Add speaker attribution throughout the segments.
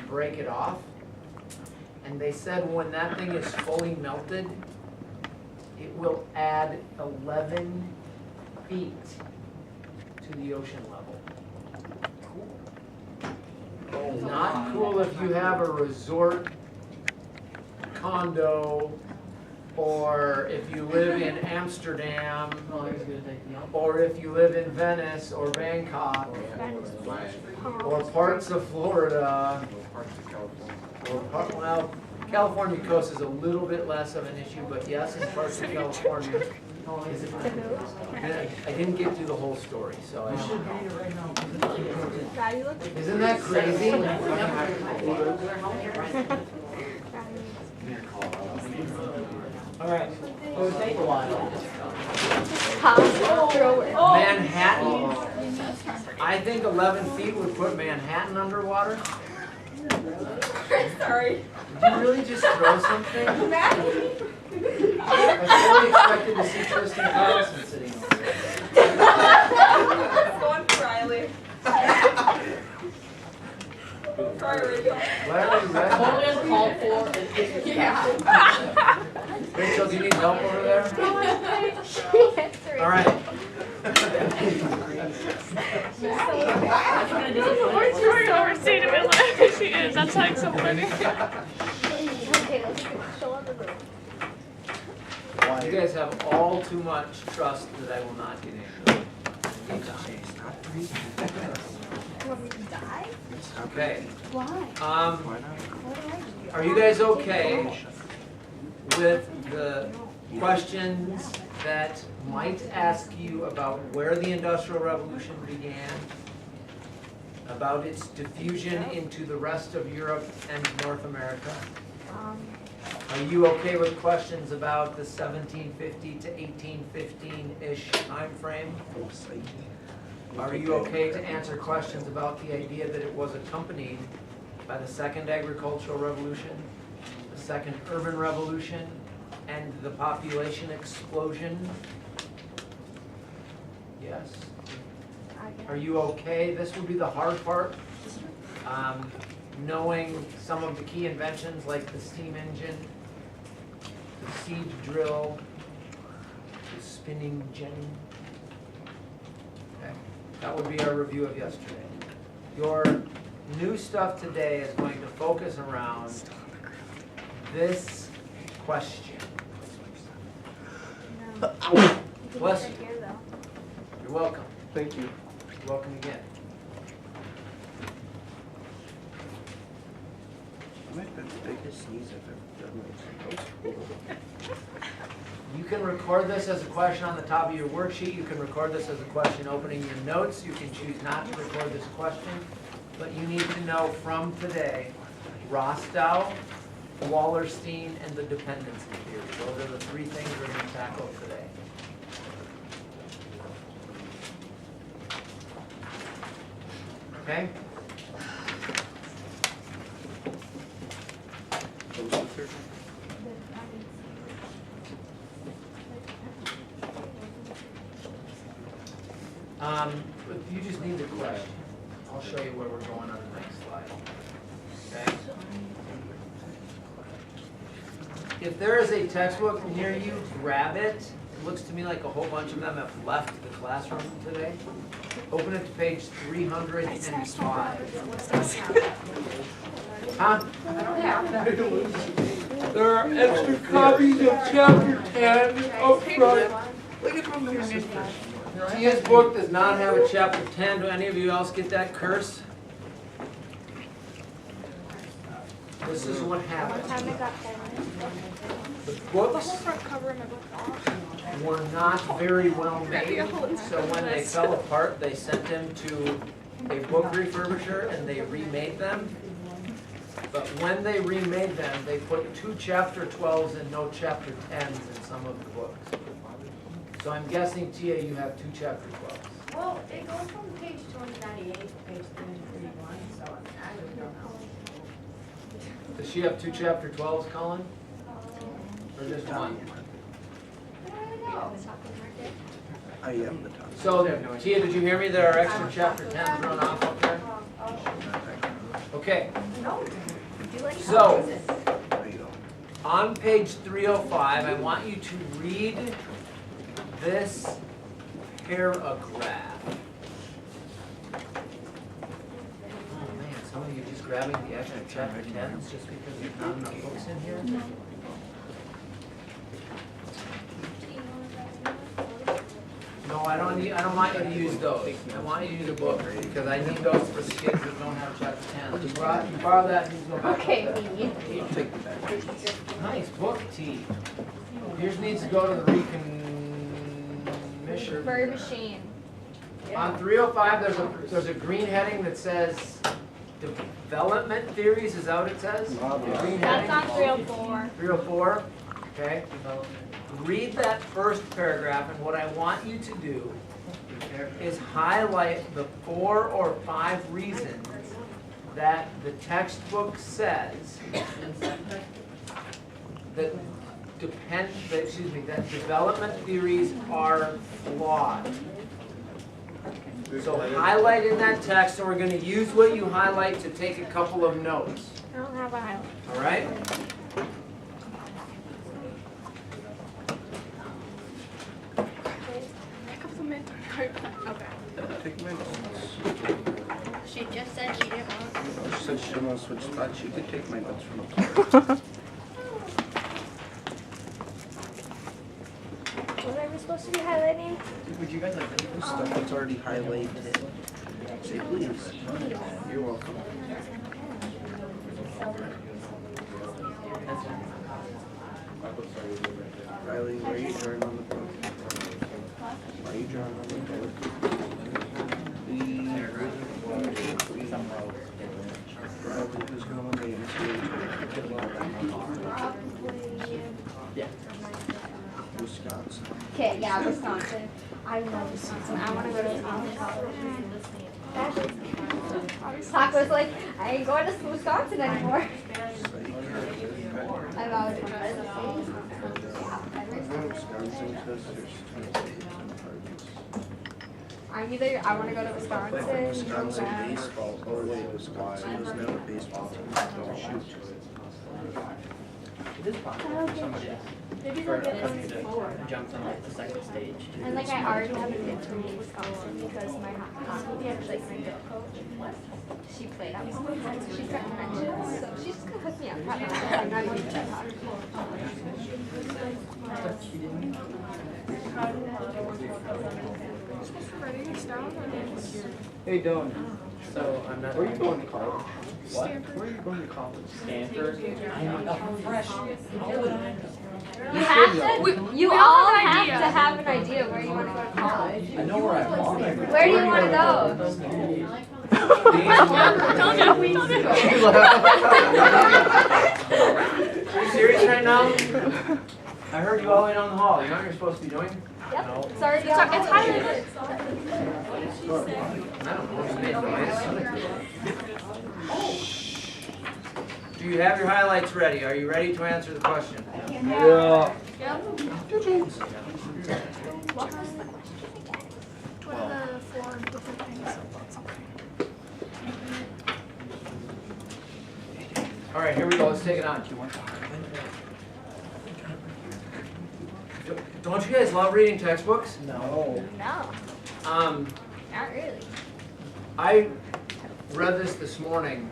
Speaker 1: break it off. And they said when that thing is fully melted, it will add 11 feet to the ocean level. Not cool if you have a resort condo, or if you live in Amsterdam, or if you live in Venice or Bangkok, or parts of Florida, or well, California coast is a little bit less of an issue, but yes, in parts of California. I didn't get through the whole story, so I should read it right now. Isn't that crazy? All right. It would take a while. Manhattan. I think 11 feet would put Manhattan underwater.
Speaker 2: Sorry.
Speaker 1: Did you really just throw something? I fully expected to see Tristan Carlson sitting over there.
Speaker 2: It's going for Riley. Sorry, Rachel.
Speaker 1: Larry,
Speaker 3: Totally uncalled for.
Speaker 2: Yeah.
Speaker 1: Rachel, do you need help over there? All right.
Speaker 4: We're throwing over St. Miller. She is. That's like so funny.
Speaker 1: You guys have all too much trust that I will not get into. Okay.
Speaker 5: Why?
Speaker 1: Are you guys okay with the questions that might ask you about where the Industrial Revolution began, about its diffusion into the rest of Europe and North America? Are you okay with questions about the 1750 to 1815-ish time frame? Are you okay to answer questions about the idea that it was accompanied by the Second Agricultural Revolution, the Second Urban Revolution, and the population explosion? Yes. Are you okay? This would be the hard part. Knowing some of the key inventions like the steam engine, the seed drill, the spinning jenny. Okay. That would be our review of yesterday. Your new stuff today is going to focus around this question. Bless you. You're welcome.
Speaker 6: Thank you.
Speaker 1: You're welcome again.
Speaker 6: Might be the biggest sneeze I've ever done.
Speaker 1: You can record this as a question on the top of your worksheet. You can record this as a question opening your notes. You can choose not to record this question. But you need to know from today, Rostow, Wallerstein, and the dependency theory. Those are the three things we're going to tackle today. Okay? You just need the question. I'll show you where we're going on the next slide. Okay? If there is a textbook near you, grab it. It looks to me like a whole bunch of them have left the classroom today. Open it to page 305. Huh? There are extra copies of chapter 10 up front. Look at from your Tia's book does not have a chapter 10. Do any of you else get that curse? This is what happened. The books were not very well made, so when they fell apart, they sent them to a book refurbisher and they remade them. But when they remade them, they put 2 chapter 12s and no chapter 10s in some of the books. So I'm guessing, Tia, you have 2 chapter 12s.
Speaker 5: Well, it goes from page 2098 to page 331, so I don't know.
Speaker 1: Does she have 2 chapter 12s, Colin? Or just one?
Speaker 6: I am the top.
Speaker 1: So, Tia, did you hear me? There are extra chapter 10s run off up there. Okay. Okay,
Speaker 5: No. Do like
Speaker 1: So-
Speaker 6: There you go.
Speaker 1: on page 305, I want you to read this paragraph. Oh man, some of you just grabbing the extra chapter 10s just because there's not enough books in here? No, I don't want you to use those. I want you to use a book, because I need those for the kids that don't have chapter 10. You borrow that and you go back.
Speaker 5: Okay, me.
Speaker 6: I'll take the back.
Speaker 1: Nice book, T. Yours needs to go to the recommission.
Speaker 5: Bird machine.
Speaker 1: On 305, there's a green heading that says development theories, is that what it says? The green
Speaker 4: That's
Speaker 1: heading?
Speaker 4: on 304.
Speaker 1: 304, okay. Read that first paragraph, and what I want you to do is highlight the 4 or 5 reasons that the textbook says that that development theories are flawed. So highlight in that text, and we're going to use what you highlight to take a couple of notes.
Speaker 4: I don't have a highlight.
Speaker 1: All right?
Speaker 4: Pick up the mint. Okay.
Speaker 6: Take my notes.
Speaker 5: She just said she didn't want.
Speaker 6: She said she didn't want to switch spots. She could take my notes from up there.
Speaker 4: What are we supposed to be highlighting?
Speaker 1: Would you guys like
Speaker 6: The stuff that's already highlighted. Say please. You're welcome. Riley, where are you drawing on the book? Why are you drawing on the book? Riley, who's going to Wisconsin.
Speaker 5: Okay, yeah, Wisconsin. I love Wisconsin. I want to go to Wisconsin college. Taco's like, I ain't going to Wisconsin anymore. I'm out of
Speaker 6: Wisconsin says there's 2
Speaker 5: I'm either, I want to go to Wisconsin.
Speaker 6: Wisconsin baseball. Oh wait, Wisconsin was never baseball team. Shoot.
Speaker 4: Maybe they'll get them.
Speaker 3: Jumped on like the second stage.
Speaker 5: And like I already have a good from Wisconsin because my hockey, like my girl coach, she played at Wisconsin, so she's got connections. So she's just gonna hook me up. I'm not going to try hockey.
Speaker 3: Hey, Dylan. So I'm not.
Speaker 6: Where are you going to college?
Speaker 3: What?
Speaker 6: Where are you going to college?
Speaker 3: Stanford. I'm a fresh.
Speaker 5: You have to, you
Speaker 4: we all
Speaker 5: all
Speaker 4: have an
Speaker 5: have
Speaker 4: idea.
Speaker 5: to have an idea where you want to go to college.
Speaker 3: I know where I'm going.
Speaker 5: Where do you want to go?
Speaker 4: Don't do it. Don't do it.
Speaker 1: Are you serious right now? I heard you all the way down the hall. You know what you're supposed to be doing?
Speaker 5: Yep,
Speaker 1: No.
Speaker 5: it's already
Speaker 4: It's
Speaker 5: on.
Speaker 4: highlighted.
Speaker 1: I don't know. You made noise. Do you have your highlights ready? Are you ready to answer the question?
Speaker 6: Yeah.
Speaker 4: What are the 4 different things?
Speaker 1: All right, here we go. Let's take it on. Don't you guys love reading textbooks?
Speaker 3: No.
Speaker 5: No,
Speaker 1: Um,
Speaker 5: not really.
Speaker 1: I read this morning,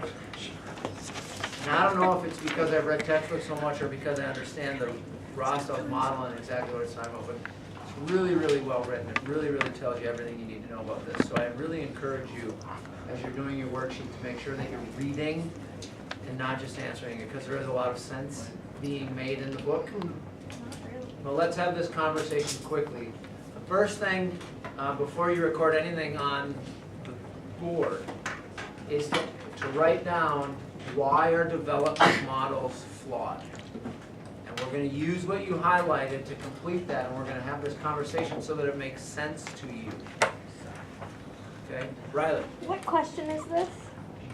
Speaker 1: and I don't know if it's because I've read textbooks so much or because I understand the Rostov model and exactly what it's talking about, but it's really, really well written. It really, really tells you everything you need to know about this. So I really encourage you, as you're doing your worksheet, to make sure that you're reading and not just answering it, because there is a lot of sense being made in the book. Well, let's have this conversation quickly. The first thing, before you record anything on the board, is to write down why are development models flawed. And we're going to use what you highlighted to complete that, and we're going to have this conversation so that it makes sense to you. Okay, Riley?
Speaker 5: What question is this?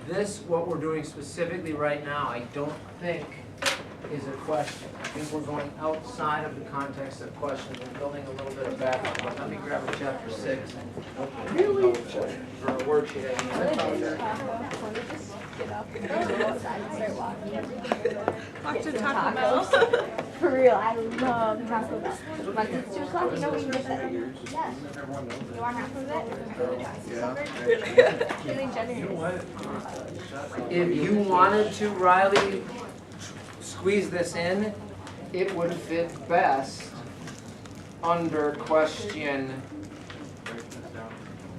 Speaker 1: This, what we're doing specifically right now, I don't think is a question. I think we're going outside of the context of questions and building a little bit of background. But let me grab a chapter 6 really? For a worksheet.
Speaker 5: Get up and go outside and start walking.
Speaker 2: Walk to Taco Bell.
Speaker 5: For real, I love Taco Bell. Once it's 2 o'clock, you know we can get that. Yes. You want half of it? Really generous.
Speaker 1: If you wanted to, Riley, squeeze this in, it would fit best under question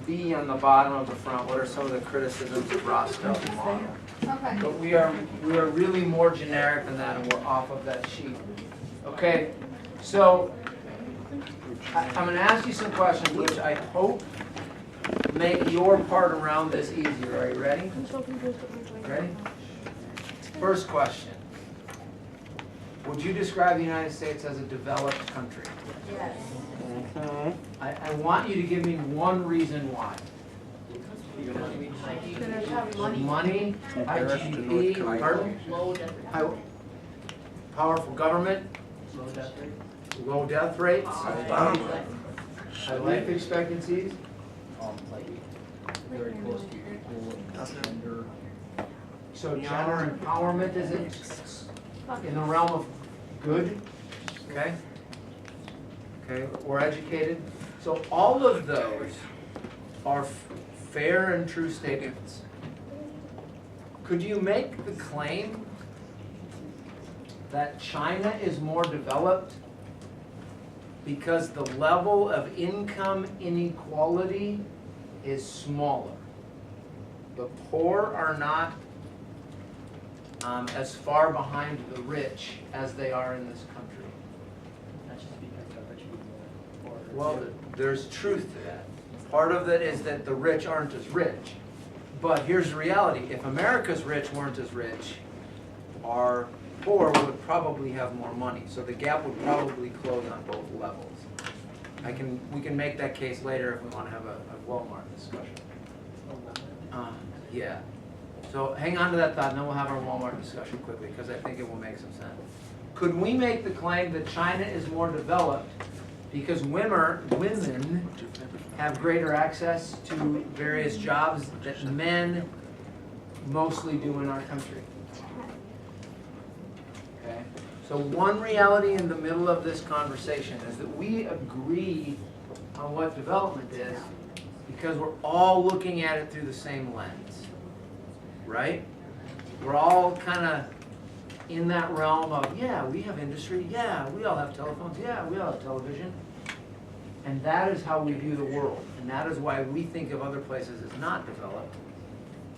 Speaker 1: B on the bottom of the front. What are some of the criticisms of Rostov's model?
Speaker 5: Okay.
Speaker 1: But we are really more generic than that, and we're off of that sheet. Okay, so I'm going to ask you some questions which I hope make your part around this easier. Are you ready? Ready? First question. Would you describe the United States as a developed country?
Speaker 5: Yes.
Speaker 1: I want you to give me one reason why. Money, high GDP, pardon? Powerful government, low death rates, high life expectancies,
Speaker 3: Very close to equal.
Speaker 1: so gender empowerment is in the realm of good, okay? Okay, we're educated. So all of those are fair and true statements. Could you make the claim that China is more developed because the level of income inequality is smaller? The poor are not as far behind the rich as they are in this country.
Speaker 3: That's just because the rich people are poor.
Speaker 1: Well, there's truth to that. Part of it is that the rich aren't as rich. But here's the reality. If America's rich weren't as rich, our poor would probably have more money. So the gap would probably close on both levels. We can make that case later if we want to have a Walmart discussion. Yeah. So hang on to that thought, and then we'll have our Walmart discussion quickly, because I think it will make some sense. Could we make the claim that China is more developed because women have greater access to various jobs that men mostly do in our country? Okay. So one reality in the middle of this conversation is that we agree on what development is because we're all looking at it through the same lens, right? We're all kind of in that realm of, yeah, we have industry, yeah, we all have telephones, yeah, we all have television. And that is how we view the world. And that is why we think of other places as not developed,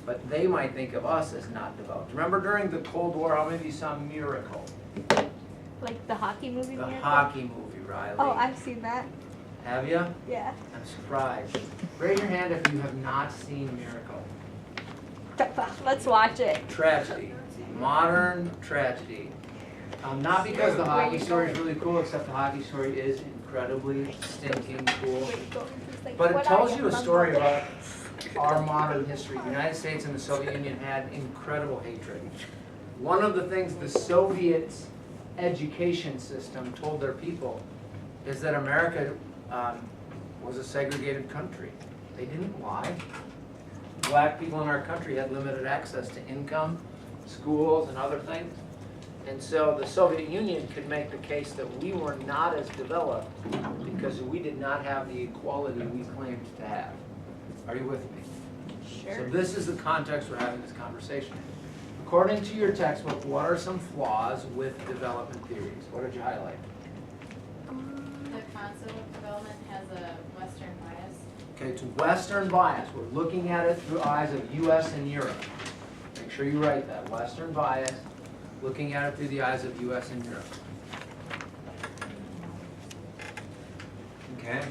Speaker 1: but they might think of us as not developed. Remember during the Cold War, how many of you saw Miracle?
Speaker 5: Like the hockey movie?
Speaker 1: The
Speaker 5: Miracle?
Speaker 1: hockey movie, Riley.
Speaker 5: Oh, I've seen that.
Speaker 1: Have you?
Speaker 5: Yeah.
Speaker 1: I'm surprised. Raise your hand if you have not seen Miracle.
Speaker 5: Let's watch it.
Speaker 1: Tragedy. Modern tragedy. Not because the hockey story is really cool, except the hockey story is incredibly stinking cool. But it tells you a story about our modern history. The United States and the Soviet Union had incredible hatred. One of the things the Soviets' education system told their people is that America was a segregated country. They didn't lie. Black people in our country had limited access to income, schools, and other things. And so the Soviet Union could make the case that we were not as developed because we did not have the equality we claimed to have. Are you with me?
Speaker 5: Sure.
Speaker 1: So this is the context we're having this conversation. According to your textbook, what are some flaws with development theories? What did you highlight?
Speaker 7: The concept of development has a Western bias.
Speaker 1: Okay, it's Western bias. We're looking at it through eyes of US and Europe. Make sure you write that. Western bias, looking at it through the eyes of US and Europe. Okay?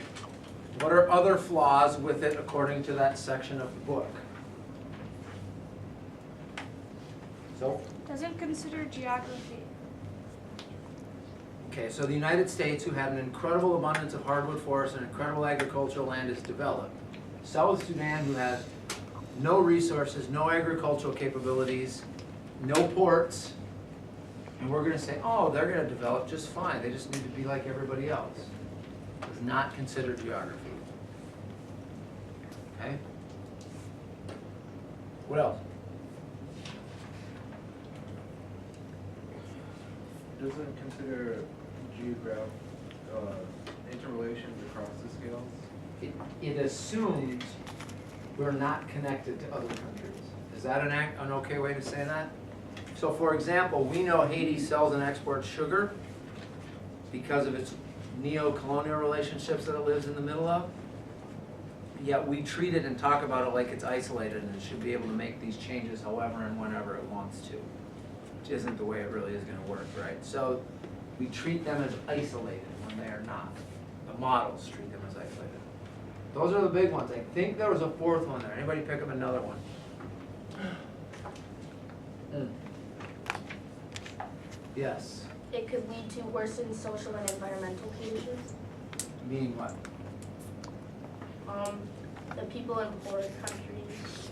Speaker 1: What are other flaws with it according to that section of the book? So,
Speaker 4: Doesn't consider geography.
Speaker 1: okay, so the United States, who had an incredible abundance of hardwood forests and incredible agricultural land, is developed. South Sudan, who has no resources, no agricultural capabilities, no ports, And we're gonna say, oh, they're gonna develop just fine, they just need to be like everybody else. It's not considered geography. Okay? What else?
Speaker 6: Doesn't consider interrelations across the scales?
Speaker 1: It assumes we're not connected to other countries. Is that an okay way to say that? So for example, we know Haiti sells and exports sugar because of its neo-colonial relationships that it lives in the middle of. Yet we treat it and talk about it like it's isolated and it should be able to make these changes however and whenever it wants to. Which isn't the way it really is going to work, right? So we treat them as isolated when they are not. The models treat them as isolated. Those are the big ones. I think there was a fourth one there. Anybody pick up another one? Yes.
Speaker 8: It could lead to worsened social and environmental conditions.
Speaker 1: Meaning what?
Speaker 8: The people in poor countries,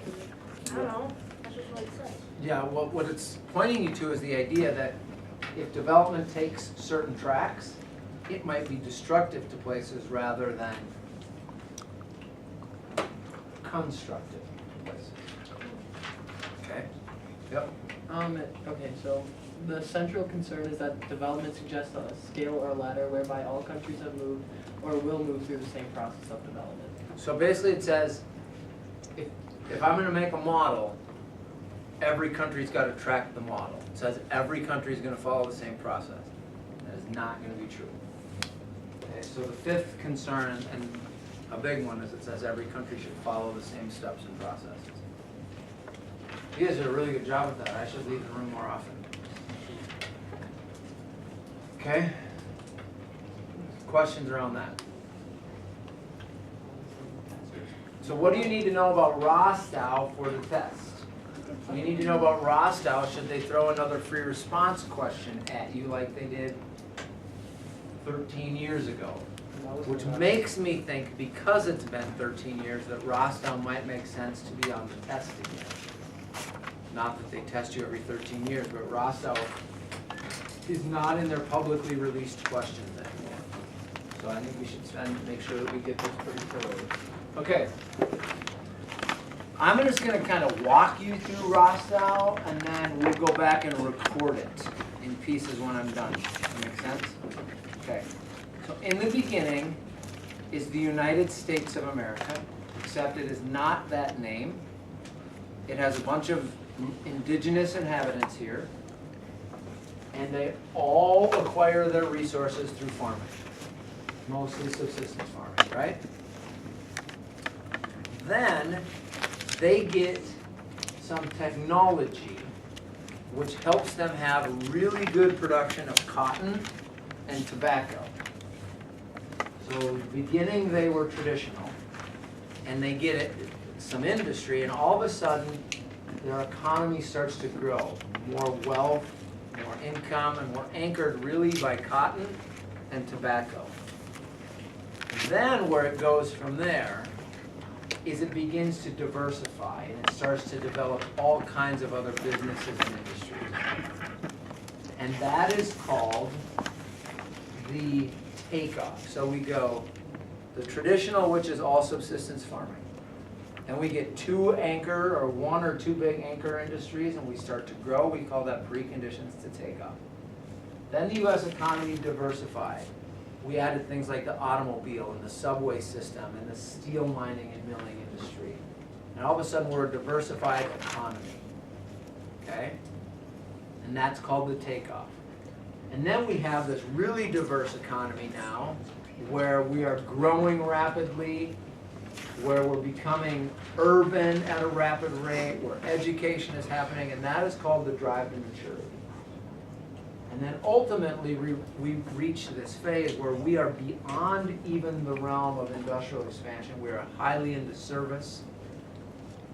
Speaker 8: I don't know, that's just what it says.
Speaker 1: Yeah, what it's pointing you to is the idea that if development takes certain tracks, it might be destructive to places rather than constructive to places. Okay? Yep.
Speaker 3: Okay, so the central concern is that development suggests a scale or ladder whereby all countries have moved or will move through the same process of development.
Speaker 1: So basically it says, if I'm gonna make a model, every country's gotta track the model. It says every country's gonna follow the same process. That is not gonna be true. Okay, so the fifth concern, and a big one, is it says every country should follow the same steps and processes. You guys did a really good job with that. I should leave the room more often. Okay? Questions around that? So what do you need to know about Rostow for the test? You need to know about Rostow, should they throw another free response question at you like they did 13 years ago? Which makes me think, because it's been 13 years, that Rostow might make sense to be on the test again. Not that they test you every 13 years, but Rostow is not in their publicly released questions anymore. So I think we should make sure that we get this pretty thoroughly. Okay. I'm just going to kind of walk you through Rostow, and then we'll go back and record it in pieces when I'm done. Does that make sense? Okay. So in the beginning is the United States of America, except it is not that name. It has a bunch of indigenous inhabitants here, and they all acquire their resources through farming, mostly subsistence farming, right? Then they get some technology which helps them have really good production of cotton and tobacco. So in the beginning they were traditional, and they get it, some industry, and all of a sudden their economy starts to grow. More wealth, more income, and we're anchored really by cotton and tobacco. Then where it goes from there is it begins to diversify, and it starts to develop all kinds of other businesses and industries. And that is called the takeoff. So we go the traditional, which is all subsistence farming. And we get two anchor, or one or two big anchor industries, and we start to grow. We call that preconditions to take off. Then the U.S. economy diversified. We added things like the automobile and the subway system and the steel mining and milling industry. And all of a sudden we're a diversified economy, okay? And that's called the takeoff. And then we have this really diverse economy now where we are growing rapidly, where we're becoming urban at a rapid rate, where education is happening, and that is called the drive to maturity. And then ultimately we reach this phase where we are beyond even the realm of industrial expansion. We are highly into service.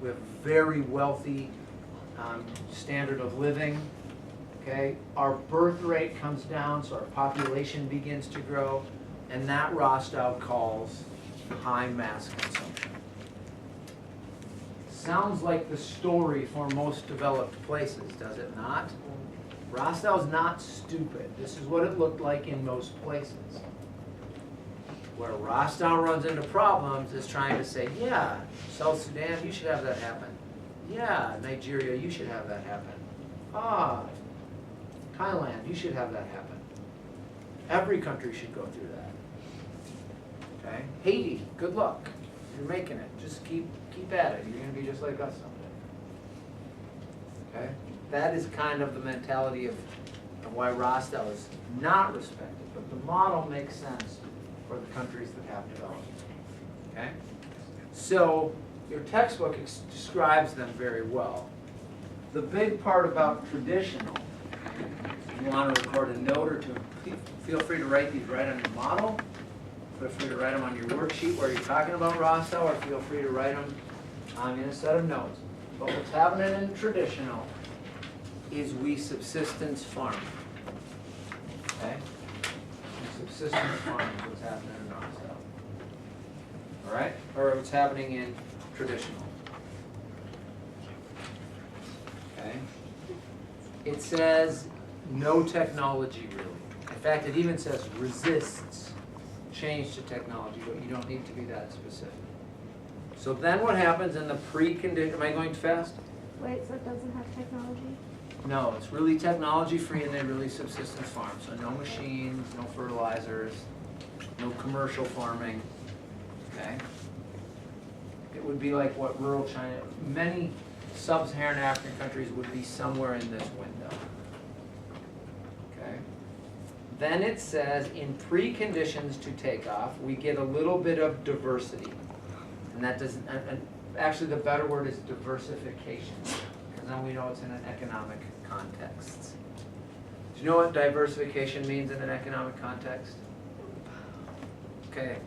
Speaker 1: We have very wealthy standard of living. Okay, our birth rate comes down, so our population begins to grow, and that Rostow calls high mass consumption. Sounds like the story for most developed places, does it not? Rostow's not stupid. This is what it looked like in most places. Where Rostow runs into problems is trying to say, yeah, South Sudan, you should have that happen. Yeah, Nigeria, you should have that happen. Ah, Thailand, you should have that happen. Every country should go through that. Okay? Haiti, good luck. You're making it. Just keep at it. You're going to be just like us someday. Okay? That is kind of the mentality of why Rostow is not respected. But the model makes sense for the countries that have developed. Okay? So your textbook describes them very well. The big part about traditional, you want to record a note or two, feel free to write these right on your model. Feel free to write them on your worksheet where you're talking about Rostow, or feel free to write them in a set of notes. But what's happening in traditional is we subsistence farm. Okay? Subsistence farm is what's happening in Rostow. All right? Or what's happening in traditional. Okay? It says no technology really. In fact, it even says resists change to technology, but you don't need to be that specific. So then what happens in the precondition, am I going too fast?
Speaker 5: Wait, so it doesn't have technology?
Speaker 1: No, it's really technology free and they really subsistence farm. So no machines, no fertilizers, no commercial farming, okay? It would be like what rural China, many sub-Saharan African countries would be somewhere in this window, okay? Then it says in preconditions to take off, we get a little bit of diversity. And that doesn't, actually the better word is diversification. Now we know it's in an economic context. Do you know what diversification means in an economic context? Okay.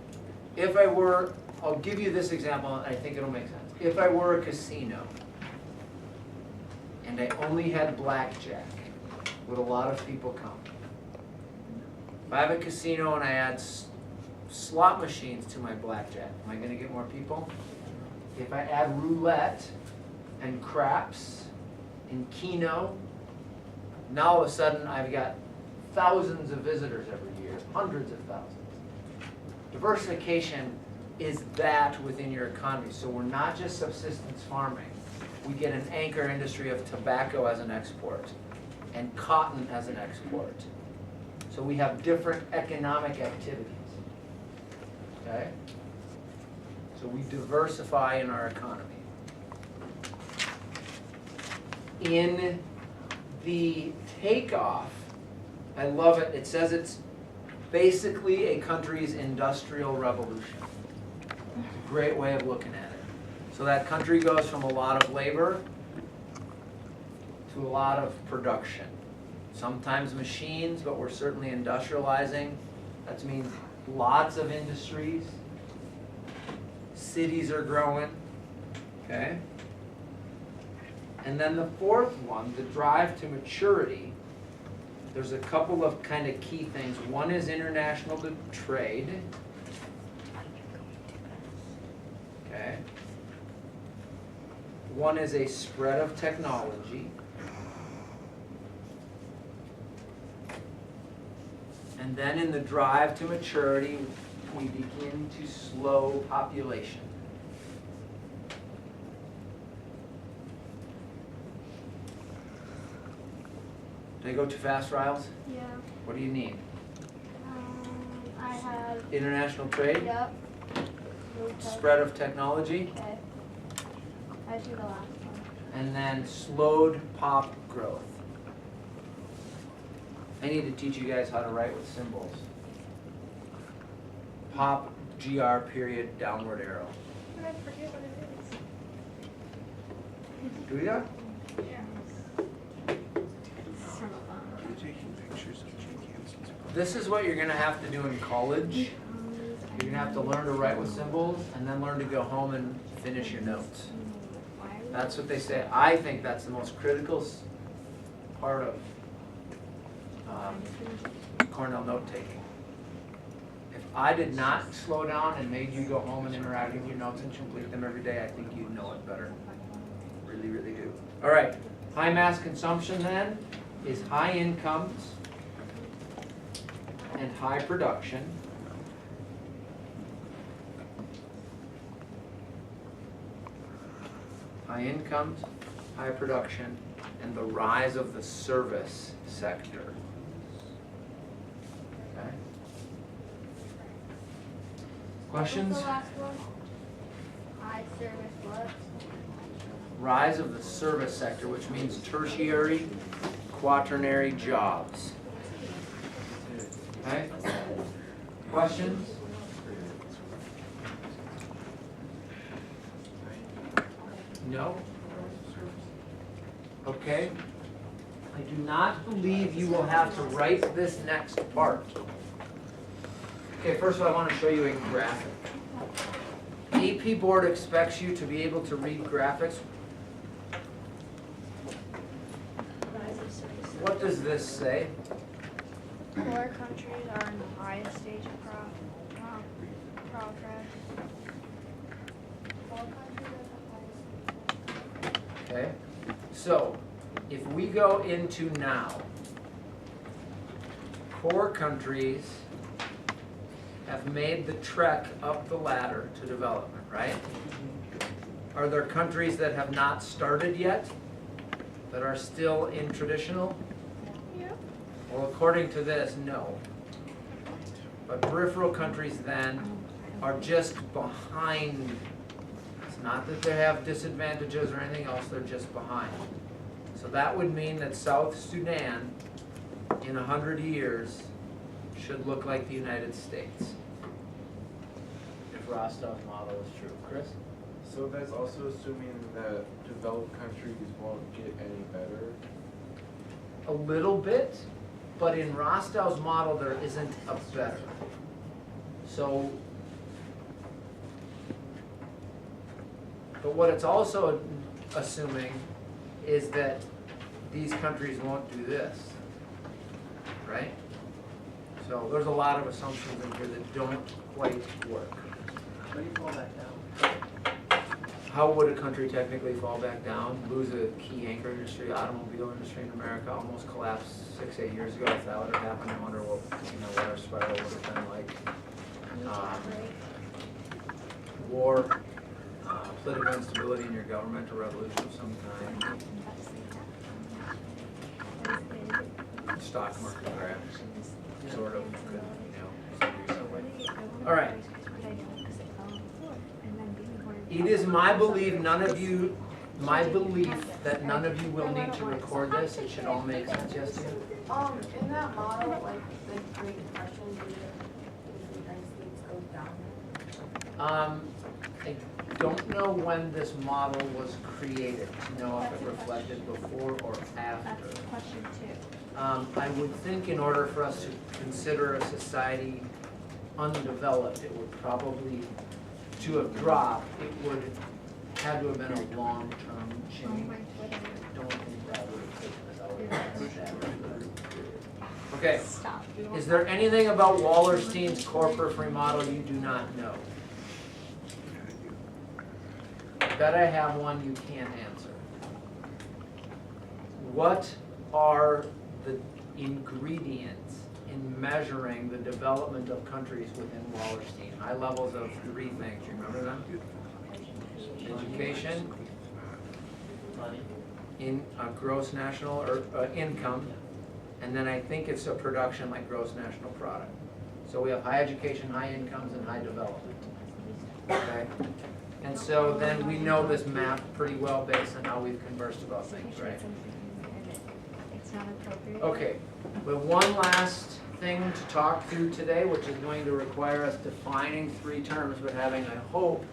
Speaker 1: If I were, I'll give you this example, and I think it'll make sense. If I were a casino, and I only had blackjack, would a lot of people come? If I have a casino and I add slot machines to my blackjack, am I going to get more people? If I add roulette and craps, in Keno, now all of a sudden I've got thousands of visitors every year, hundreds of thousands. Diversification is that within your economy. So we're not just subsistence farming. We get an anchor industry of tobacco as an export and cotton as an export. So we have different economic activities. Okay? So we diversify in our economy. In the takeoff, I love it. It says it's basically a country's industrial revolution. It's a great way of looking at it. So that country goes from a lot of labor to a lot of production. Sometimes machines, but we're certainly industrializing. That means lots of industries. Cities are growing. Okay? And then the fourth one, the drive to maturity, there's a couple of kind of key things. One is international trade. Okay. One is a spread of technology. And then in the drive to maturity, we begin to slow population. Did I go too fast, Riles?
Speaker 5: Yeah.
Speaker 1: What do you need?
Speaker 5: I have.
Speaker 1: International trade?
Speaker 5: Yep.
Speaker 1: Spread of technology?
Speaker 5: Okay. I see the last one.
Speaker 1: And then slowed pop growth. I need to teach you guys how to write with symbols. Pop, GR period, downward arrow.
Speaker 8: And I forget what it is.
Speaker 1: Do we got?
Speaker 6: You're taking pictures of Jake.
Speaker 1: This is what you're going to have to do in college. You're going to have to learn to write with symbols and then learn to go home and finish your notes. That's what they say. I think that's the most critical part of Cornell note-taking. If I did not slow down and made you go home and interact with your notes and complete them every day, I think you'd know it better. Really, really do. All right, high mass consumption then. is high incomes and high production. High incomes, high production, and the rise of the service sector. Okay. Questions?
Speaker 5: What's the last one? High service what?
Speaker 1: Rise of the service sector, which means tertiary, quaternary jobs. Okay? Questions? No? Okay. I do not believe you will have to write this next part. Okay, first of all, I want to show you a graphic. AP Board expects you to be able to read graphics. What does this say?
Speaker 8: Poor countries are in the highest stage of progress.
Speaker 1: Okay, so if we go into now, poor countries have made the trek up the ladder to development, right? Are there countries that have not started yet, that are still in traditional?
Speaker 8: Yeah.
Speaker 1: Well, according to this, no. But peripheral countries then are just behind. It's not that they have disadvantages or anything else, they're just behind. So that would mean that South Sudan in 100 years should look like the United States. If Rostov's model is true. Chris?
Speaker 6: So that's also assuming that developed countries won't get any better?
Speaker 1: A little bit, but in Rostov's model there isn't a better. So, but what it's also assuming is that these countries won't do this, right? So there's a lot of assumptions in here that don't quite work.
Speaker 3: How do you fall back down?
Speaker 1: How would a country technically fall back down? Lose a key anchor industry, automobile industry in America almost collapsed 6-8 years ago. If that would have happened, I wonder what our spiral would have been like. War, political instability in your government, a revolution of some kind. Stock market crash, sort of, All right. It is my belief that none of you will need to record this. It should all make sense. Yes, Tina?
Speaker 7: In that model, like the Great Depression, did the United States go down?
Speaker 1: I don't know when this model was created to know if it reflected before or after.
Speaker 5: That's question 2.
Speaker 1: I would think in order for us to consider a society undeveloped, it would probably, to have dropped, it would have to have been a long-term change. I don't think that would have taken us out. Okay,
Speaker 5: Stop.
Speaker 1: is there anything about Wallerstein's core-periphery model you do not know? I bet I have one you can't answer. What are the ingredients in measuring the development of countries within Wallerstein? High levels of 3 things. You remember them? Education,
Speaker 3: Money.
Speaker 1: in gross national or income, and then I think it's a production like gross national product. So we have high education, high incomes, and high development. Okay? And so then we know this map pretty well based on how we've conversed about things, right?
Speaker 5: It's not appropriate.
Speaker 1: Okay, but one last thing to talk through today, which is going to require us defining 3 terms, but having, I hope,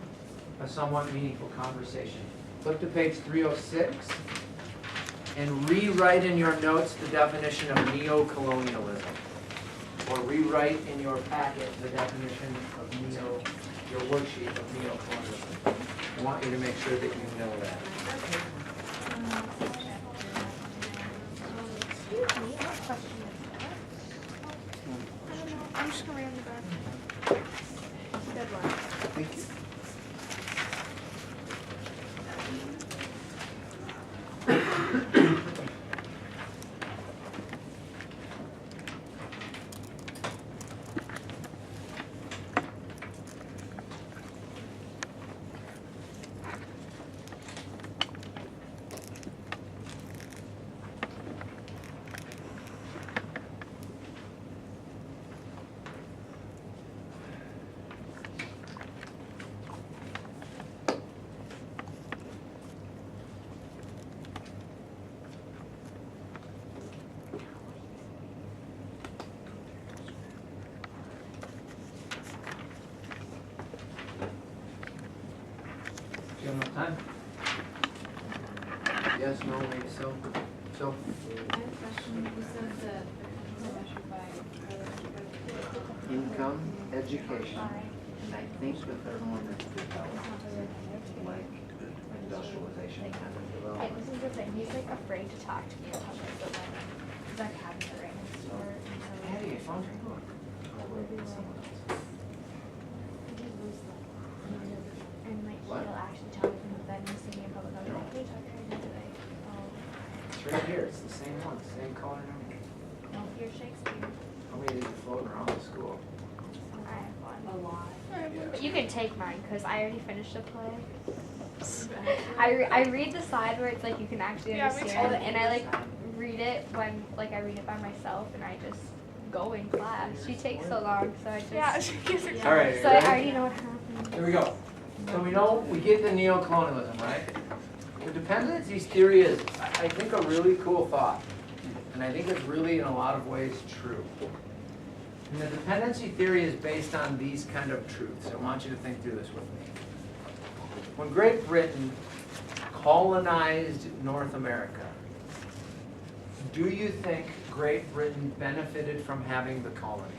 Speaker 1: a somewhat meaningful conversation. Flip to page 306 and rewrite in your notes the definition of neo-colonialism. Or rewrite in your packet the definition of your worksheet of neo-colonialism. I want you to make sure that you know that.
Speaker 8: Excuse me, what question is that? I don't know. I'm just gonna read the back. Good one.
Speaker 6: Thank you.
Speaker 1: Yes, no, maybe so. So,
Speaker 7: I have a question. You said that measured by
Speaker 1: income, education, and I think the third one is development, like industrialization kind of
Speaker 5: Yeah,
Speaker 1: development.
Speaker 5: this is the thing. He's like afraid to talk to me about like the one. He's like having it right next door. And so
Speaker 1: Hey, I found your book. Oh, wait, it's someone else.
Speaker 5: and like
Speaker 1: What?
Speaker 5: he'll actually talk to me, but then he's sitting in public. I'll be like, hey, talk to her. And he'll be like, oh,
Speaker 1: It's right here, it's the same one, same color number.
Speaker 5: no, you're Shakespeare.
Speaker 1: How many did you float around the school?
Speaker 5: I have one.
Speaker 7: a lot.
Speaker 5: But you can take mine because I already finished the play. I read the side where it's like you can actually
Speaker 8: Yeah, me
Speaker 5: understand,
Speaker 8: too.
Speaker 5: and I like read it when like I read it by myself, and I just go in class. She takes so long, so I just
Speaker 8: Yeah, she gives her.
Speaker 1: All right,
Speaker 5: so I
Speaker 1: ready?
Speaker 5: already know what happened.
Speaker 1: Here we go. So we know, we get the neo-colonialism, right? The dependencies theory is, I think, a really cool thought. And I think it's really, in a lot of ways, true. And the dependency theory is based on these kind of truths. I want you to think through this with me. When Great Britain colonized North America, do you think Great Britain benefited from having the colonies?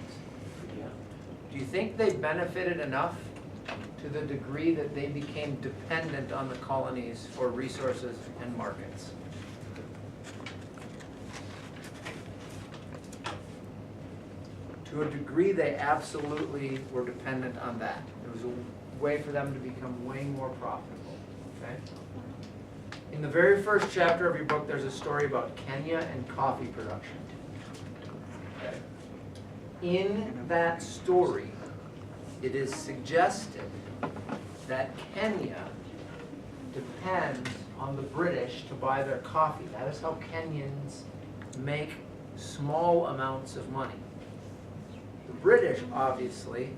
Speaker 3: Yeah.
Speaker 1: Do you think they benefited enough to the degree that they became dependent on the colonies for resources and markets? To a degree, they absolutely were dependent on that. It was a way for them to become way more profitable, okay? In the very first chapter of your book, there's a story about Kenya and coffee production. Okay? In that story, it is suggested that Kenya depends on the British to buy their coffee. That is how Kenyans make small amounts of money. The British, obviously,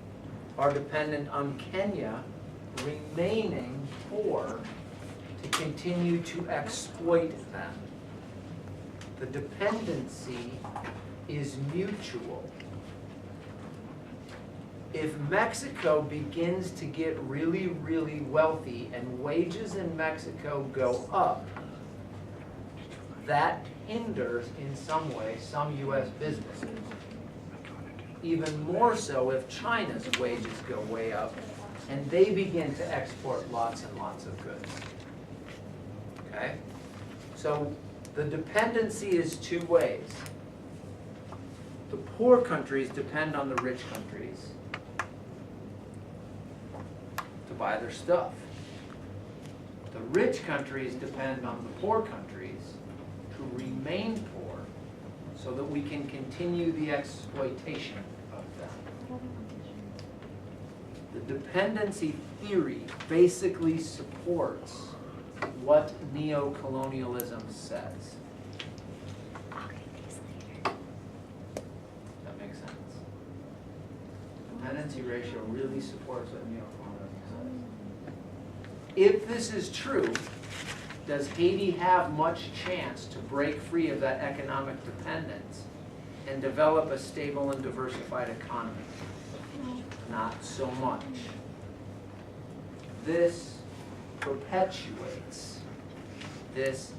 Speaker 1: are dependent on Kenya remaining poor to continue to exploit them. The dependency is mutual. If Mexico begins to get really, really wealthy and wages in Mexico go up, that hinders in some way some U.S. businesses. Even more so if China's wages go way up and they begin to export lots and lots of goods. Okay? So the dependency is two ways. The poor countries depend on the rich countries to buy their stuff. The rich countries depend on the poor countries to remain poor so that we can continue the exploitation of them. The dependency theory basically supports what neo-colonialism says. That makes sense. Dependency ratio really supports what neo-colonialism says. If this is true, does Haiti have much chance to break free of that economic dependence and develop a stable and diversified economy? Not so much. This perpetuates, this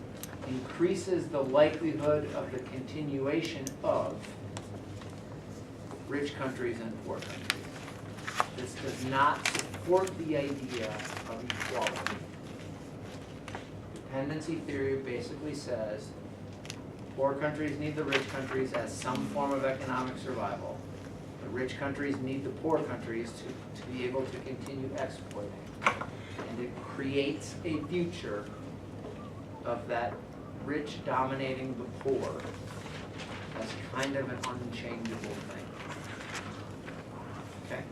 Speaker 1: increases the likelihood of the continuation of rich countries and poor countries. This does not support the idea of equality. Dependency theory basically says poor countries need the rich countries as some form of economic survival. The rich countries need the poor countries to be able to continue exploiting. And it creates a future of that rich dominating the poor as kind of an unchangeable thing. Okay?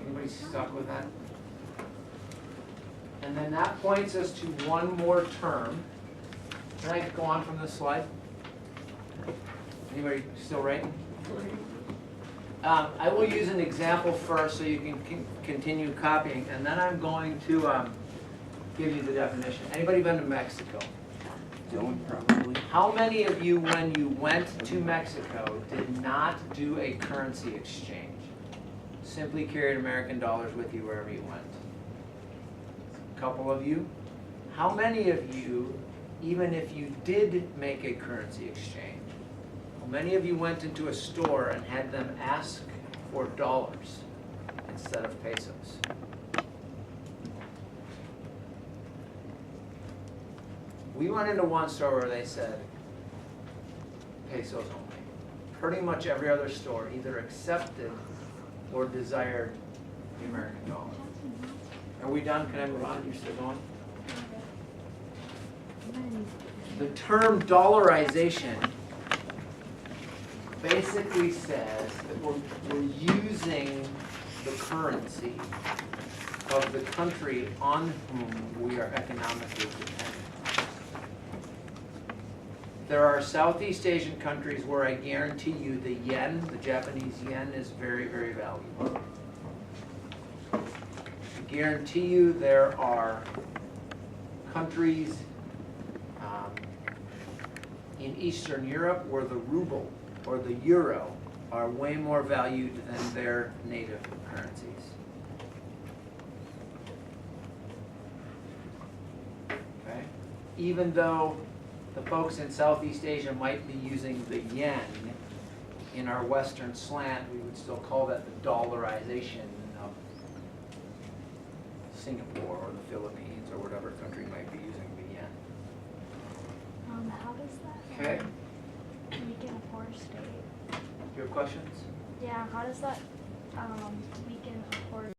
Speaker 1: Anybody stuck with that? And then that points us to one more term. Can I go on from this slide? Anybody still writing? I will use an example first so you can continue copying, and then I'm going to give you the definition. Anybody been to Mexico?
Speaker 9: Don't probably.
Speaker 1: How many of you, when you went to Mexico, did not do a currency exchange? Simply carried American dollars with you wherever you went? couple of you. How many of you, even if you did make a currency exchange, how many of you went into a store and had them ask for dollars instead of pesos? We went into one store where they said pesos only. Pretty much every other store either accepted or desired the American dollar. Are we done? Can I move on? You're still going? The term dollarization basically says that we're using the currency of the country on whom we are economically dependent. There are Southeast Asian countries where I guarantee you the yen, the Japanese yen, is very, very valuable. I guarantee you there are countries in Eastern Europe where the ruble or the euro are way more valued than their native currencies. Okay? Even though the folks in Southeast Asia might be using the yen in our Western slant, we would still call that the dollarization of Singapore or the Philippines or whatever country might be using the yen.
Speaker 8: How does that
Speaker 1: Okay?
Speaker 8: weaken a poor state?
Speaker 1: Do you have questions?
Speaker 8: Yeah, how does that weaken a poor